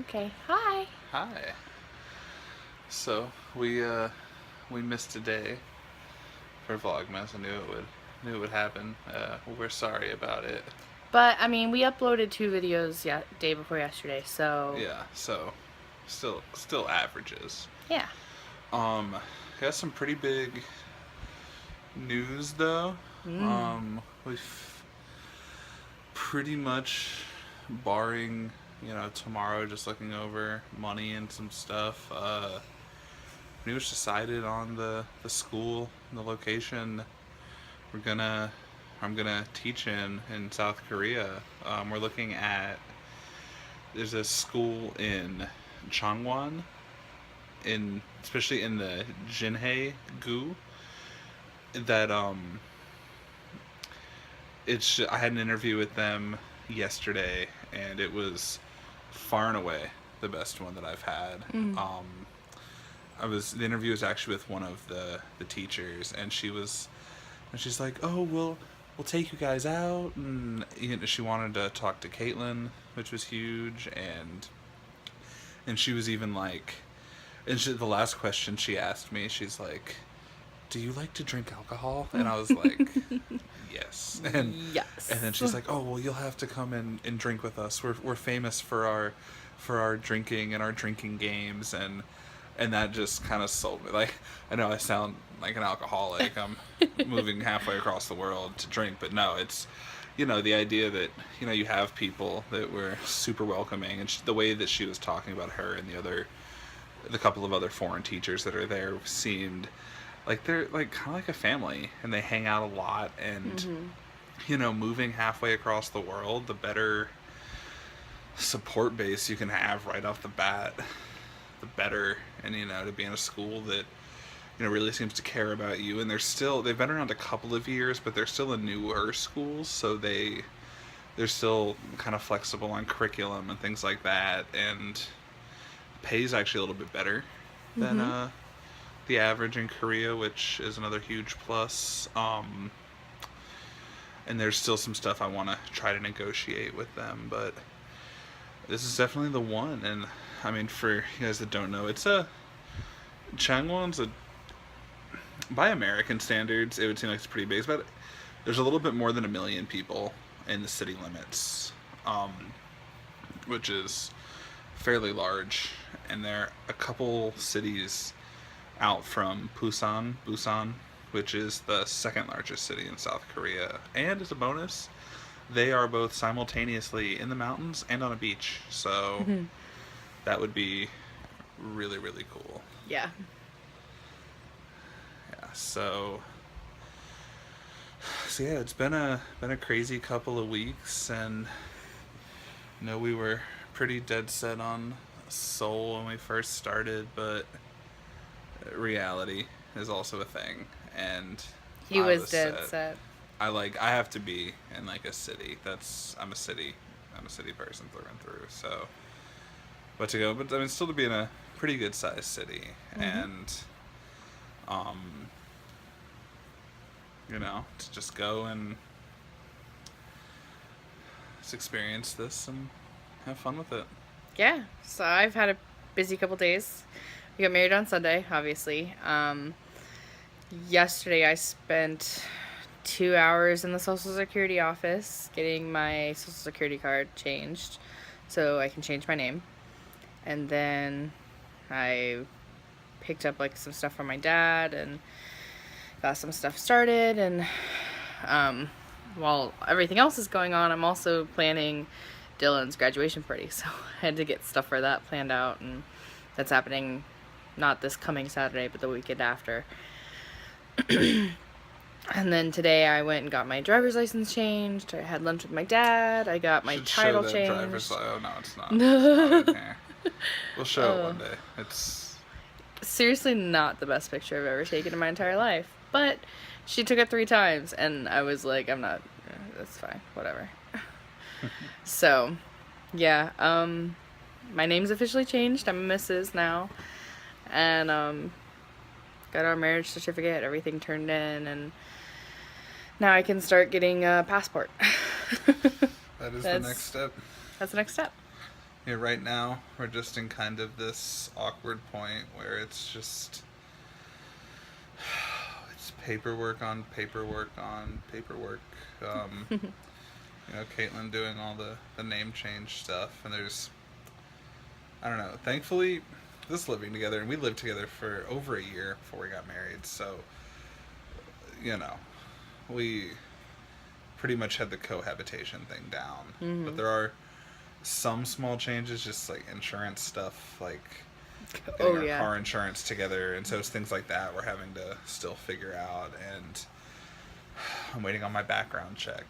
Okay. Hi. Hi. So we missed a day for Vlogmas. I knew it would happen. We're sorry about it. But I mean, we uploaded 2 videos day before yesterday, so Yeah. So still averages. yeah. Um, got some pretty big news though. Mm. We've pretty much, barring tomorrow, just looking over money and some stuff. Pretty much decided on the school and the location we're gonna I'm gonna teach in South Korea. We're looking at there's a school in Changwon, in especially in the Jinhae-gu, that it's I had an interview with them yesterday, and it was far and away the best one that I've had. Mm. The interview was actually with one of the teachers, and she's like, "Oh, we'll take you guys out," and she wanted to talk to Caitlin, which was huge, and she was even like, the last question she asked me, she's like, "Do you like to drink alcohol?" And I was like, "Yes." And then Yes. she's like, "Oh, well, you'll have to come and drink with us. We're famous for our drinking and our drinking games." And that just kind of sold me. Like, I know I sound like an alcoholic. I'm moving halfway across the world to drink, but no, it's the idea that you have people that were super welcoming, and the way that she was talking about her and the couple of other foreign teachers that are there seemed like they're like kind of like a family, and they hang out a lot, and Mhm. moving halfway across the world, the better support base you can have right off the bat, the better. And to be in a school that really seems to care about you, and they've been around a couple of years, but they're still a newer school, so they're still kind of flexible on curriculum and things like that, and pays actually a little bit better than Mhm. the average in Korea, which is another huge plus. And there's still some stuff I want to try to negotiate with them, but this is definitely the one. And I mean, for you guys that don't know, Changwon's by American standards, it would seem like it's pretty big, but there's a little bit more than 1 million people in the city limits, which is fairly large. And there are a couple cities out from Busan, which is the second largest city in South Korea. And as a bonus, they are both simultaneously in the mountains and on a beach. So Mhm. that would be really, really cool. Yeah. Yeah. So yeah, it's been a crazy couple of weeks, and we were pretty dead set on Seoul when we first started, but reality is also a thing, and He I was was dead set. set. I have to be in like a city. I'm a city person through and through. So, but I mean, still to be in a pretty good sized city, Mhm. and um, to just go and just experience this and have fun with it. Yeah. So I've had a busy couple days. We got married on Sunday, obviously. Yesterday I spent 2 hours in the Social Security office getting my Social Security card changed so I can change my name. And then I picked up like some stuff from my dad and got some stuff started. And um, while everything else is going on, I'm also planning Dylan's graduation party. So I had to get stuff for that planned out, and that's happening not this coming Saturday, but the weekend after. And then today I went and got my driver's license changed. I had lunch with my dad. I got my Should show title that driver's changed. license. Oh no, it's not. It's not in here. We'll show it one Oh, day. It's seriously not the best picture I've ever taken in my entire life. But she took it 3 times, and I was like, I'm not. That's fine. Whatever. So, yeah. My name's officially changed. I'm a Mrs. now, and got our marriage certificate. Everything turned in, and now I can start getting a passport. that is the next that's step. that's the next step. Yeah, right now we're just in kind of this awkward point where it's just it's paperwork on paperwork on paperwork. Um, Caitlin doing all the name change stuff, and there's I don't know. Thankfully, this living together, and we lived together for over a year before we got married, so you know, we pretty much had the cohabitation thing down. But Mm-hmm. there are some small changes, just like insurance stuff, like getting Oh, our yeah. car insurance together, and so it's things like that we're having to still figure out. And I'm waiting on my background check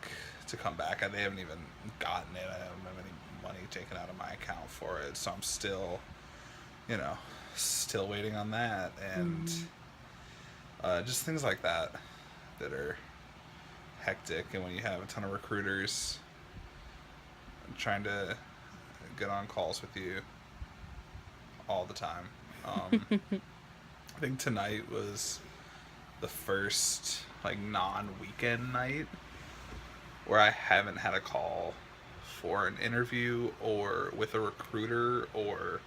to come back. They haven't even gotten it. I don't have any money taken out of my account for it, so I'm still, still waiting on that, and Mm-hmm. just things like that that are hectic. And when you have a ton of recruiters trying to get on calls with you all the time. I think tonight was the first like non-weekend night where I haven't had a call for an interview or with a recruiter or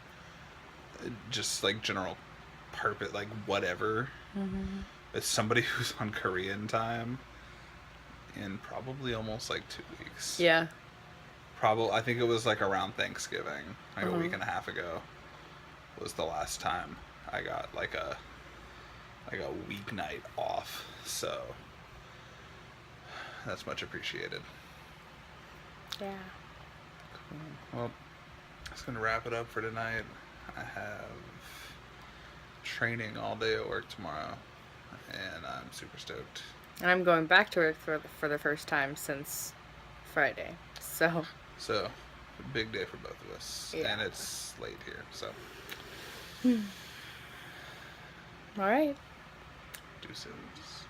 just like general purpose, like whatever. Mm-hmm. It's somebody who's on Korean time in probably almost like 2 weeks. Yeah. Probably, I think it was like around Thanksgiving, like a Uh-huh. week and a half ago, was the last time I got like a weeknight off. So that's much appreciated. Yeah. Well, that's gonna wrap it up for tonight. I have training all day at work tomorrow, and I'm super stoked. And I'm going back to work for the first time since Friday. So, So, big day for both of us, yeah. and it's late here. So, All right. deuces.